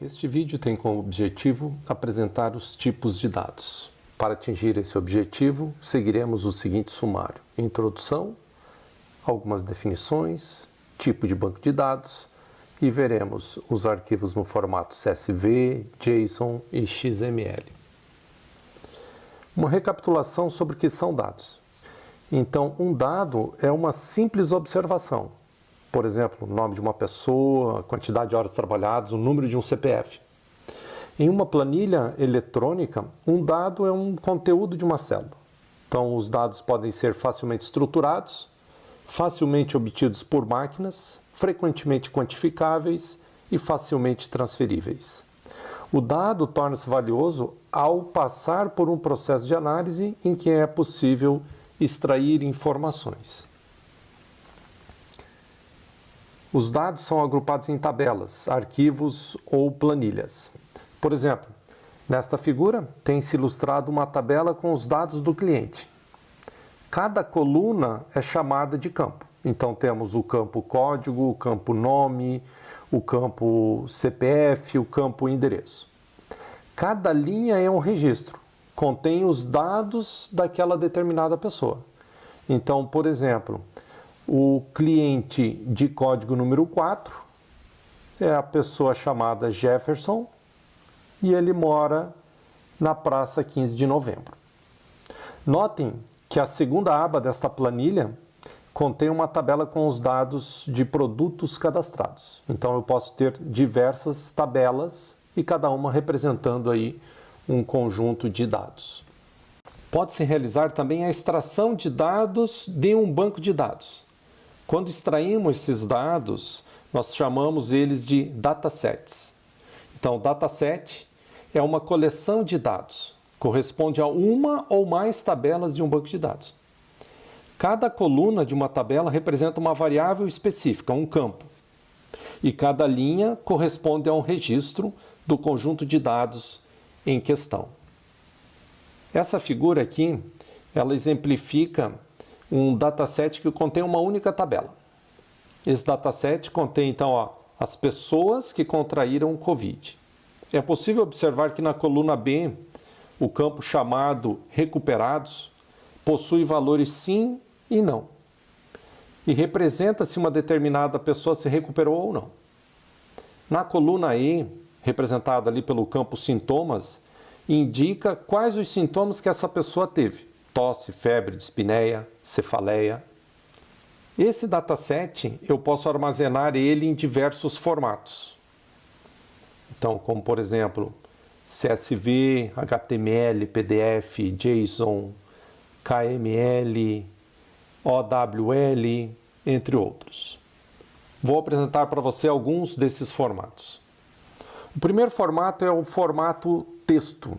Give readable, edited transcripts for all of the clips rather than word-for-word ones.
Este vídeo tem como objetivo apresentar os tipos de dados. Para atingir esse objetivo, seguiremos o seguinte sumário: introdução, algumas definições, tipo de banco de dados e veremos os arquivos no formato CSV, JSON e XML. Uma recapitulação sobre o que são dados. Então, um dado é uma simples observação. Por exemplo, o nome de uma pessoa, a quantidade de horas trabalhadas, o número de um CPF. Em uma planilha eletrônica, um dado é um conteúdo de uma célula. Então, os dados podem ser facilmente estruturados, facilmente obtidos por máquinas, frequentemente quantificáveis e facilmente transferíveis. O dado torna-se valioso ao passar por um processo de análise em que é possível extrair informações. Os dados são agrupados em tabelas, arquivos ou planilhas. Por exemplo, nesta figura tem-se ilustrado uma tabela com os dados do cliente. Cada coluna é chamada de campo. Então temos o campo código, o campo nome, o campo CPF, o campo endereço. Cada linha é um registro, contém os dados daquela determinada pessoa. Então, por exemplo, o cliente de código número 4 é a pessoa chamada Jefferson e ele mora na Praça 15 de Novembro. Notem que a segunda aba desta planilha contém uma tabela com os dados de produtos cadastrados. Então eu posso ter diversas tabelas e cada uma representando aí um conjunto de dados. Pode-se realizar também a extração de dados de um banco de dados. Quando extraímos esses dados, nós chamamos eles de datasets. Então, dataset é uma coleção de dados, corresponde a uma ou mais tabelas de um banco de dados. Cada coluna de uma tabela representa uma variável específica, um campo, e cada linha corresponde a um registro do conjunto de dados em questão. Essa figura aqui, ela exemplifica um dataset que contém uma única tabela. Esse dataset contém, então, as pessoas que contraíram o Covid. É possível observar que na coluna B, o campo chamado recuperados possui valores sim e não. E representa se uma determinada pessoa se recuperou ou não. Na coluna E, representada ali pelo campo sintomas, indica quais os sintomas que essa pessoa teve: tosse, febre, dispneia, cefaleia. Esse dataset eu posso armazenar ele em diversos formatos. Então, como por exemplo, CSV, HTML, PDF, JSON, KML, OWL, entre outros. Vou apresentar para você alguns desses formatos. O primeiro formato é o formato texto.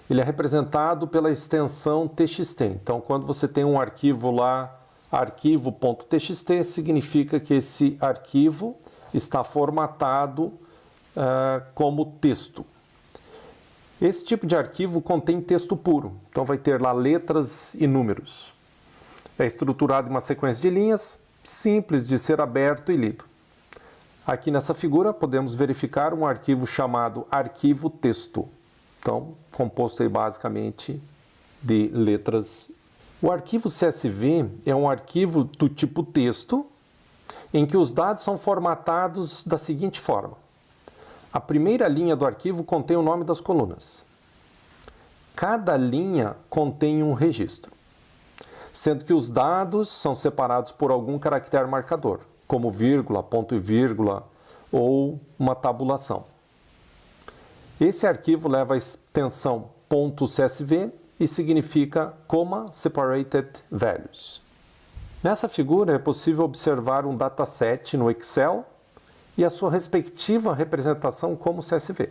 Ele é representado pela extensão TXT. Então, quando você tem um arquivo lá, arquivo.txt, significa que esse arquivo está formatado como texto. Esse tipo de arquivo contém texto puro. Então, vai ter lá letras e números. É estruturado em uma sequência de linhas, simples de ser aberto e lido. Aqui nessa figura, podemos verificar um arquivo chamado arquivo texto. Então, composto aí basicamente de letras. O arquivo CSV é um arquivo do tipo texto, em que os dados são formatados da seguinte forma. A primeira linha do arquivo contém o nome das colunas. Cada linha contém um registro, sendo que os dados são separados por algum caractere marcador, como vírgula, ponto e vírgula ou uma tabulação. Esse arquivo leva a extensão .csv e significa Comma Separated Values. Nessa figura é possível observar um dataset no Excel e a sua respectiva representação como CSV.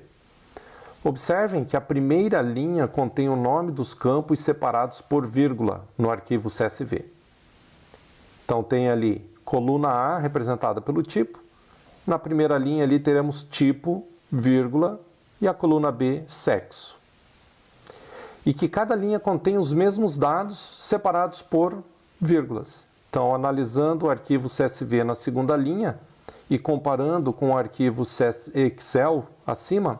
Observem que a primeira linha contém o nome dos campos separados por vírgula no arquivo CSV. Então tem ali coluna A representada pelo tipo, na primeira linha ali teremos tipo, vírgula, e a coluna B, sexo. E que cada linha contém os mesmos dados separados por vírgulas. Então, analisando o arquivo CSV na segunda linha, e comparando com o arquivo Excel acima,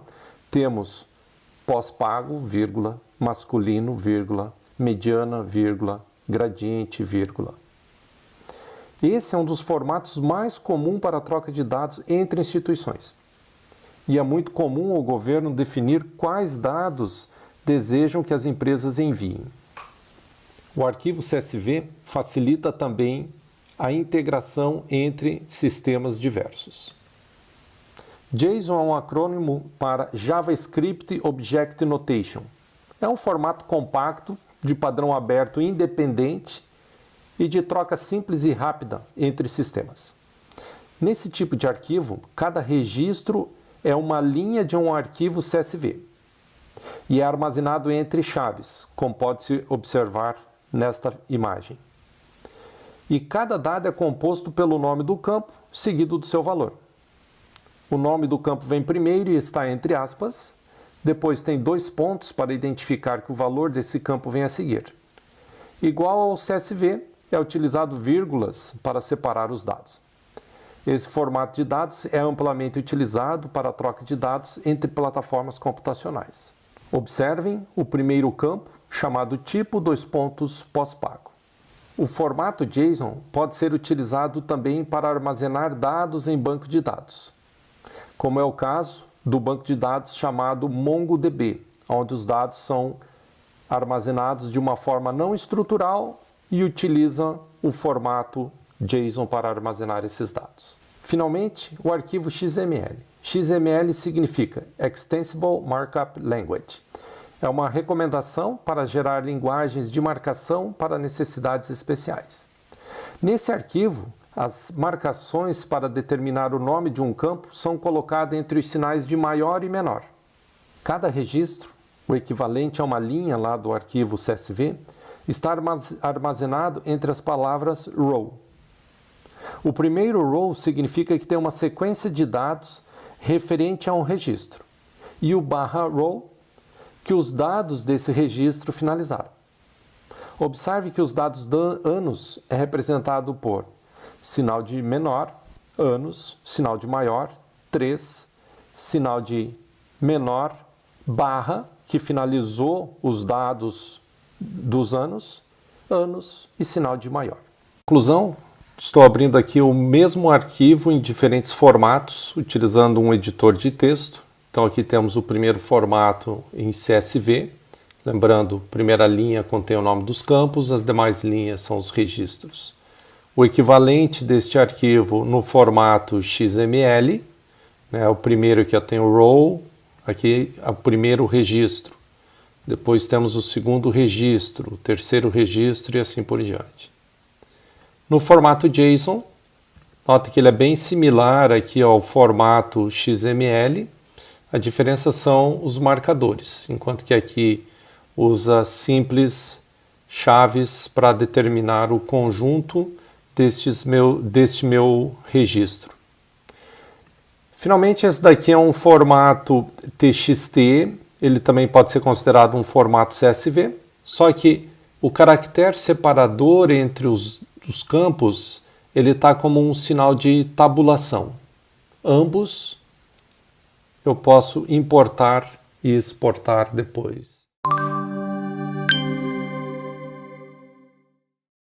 temos pós-pago, vírgula, masculino, vírgula, mediana, vírgula, gradiente, vírgula. Esse é um dos formatos mais comuns para a troca de dados entre instituições. E é muito comum o governo definir quais dados desejam que as empresas enviem. O arquivo CSV facilita também a integração entre sistemas diversos. JSON é um acrônimo para JavaScript Object Notation. É um formato compacto, de padrão aberto independente e de troca simples e rápida entre sistemas. Nesse tipo de arquivo, cada registro é uma linha de um arquivo CSV e é armazenado entre chaves, como pode-se observar nesta imagem. E cada dado é composto pelo nome do campo, seguido do seu valor. O nome do campo vem primeiro e está entre aspas, depois tem 2 pontos para identificar que o valor desse campo vem a seguir. Igual ao CSV, é utilizado vírgulas para separar os dados. Esse formato de dados é amplamente utilizado para a troca de dados entre plataformas computacionais. Observem o primeiro campo, chamado tipo pós-pago. O formato JSON pode ser utilizado também para armazenar dados em banco de dados, como é o caso do banco de dados chamado MongoDB, onde os dados são armazenados de uma forma não estrutural e utiliza o formato JSON para armazenar esses dados. Finalmente, o arquivo XML. XML significa Extensible Markup Language. É uma recomendação para gerar linguagens de marcação para necessidades especiais. Nesse arquivo, as marcações para determinar o nome de um campo são colocadas entre os sinais de maior e menor. Cada registro, o equivalente a uma linha lá do arquivo CSV, está armazenado entre as palavras row. O primeiro row significa que tem uma sequência de dados referente a um registro, e o /row que os dados desse registro finalizaram. Observe que os dados anos é representado por sinal de menor, anos, sinal de maior, 3, sinal de menor, barra, que finalizou os dados dos anos e sinal de maior. Conclusão, estou abrindo aqui o mesmo arquivo em diferentes formatos, utilizando um editor de texto. Então aqui temos o primeiro formato em CSV, lembrando, primeira linha contém o nome dos campos, as demais linhas são os registros. O equivalente deste arquivo no formato XML, o primeiro que eu tenho row, aqui é o primeiro registro. Depois temos o segundo registro, o terceiro registro e assim por diante. No formato JSON, nota que ele é bem similar aqui ao formato XML. A diferença são os marcadores, enquanto que aqui usa simples chaves para determinar o conjunto deste meu registro. Finalmente, esse daqui é um formato TXT, ele também pode ser considerado um formato CSV, só que o caractere separador entre os campos, ele está como um sinal de tabulação. Ambos eu posso importar e exportar depois.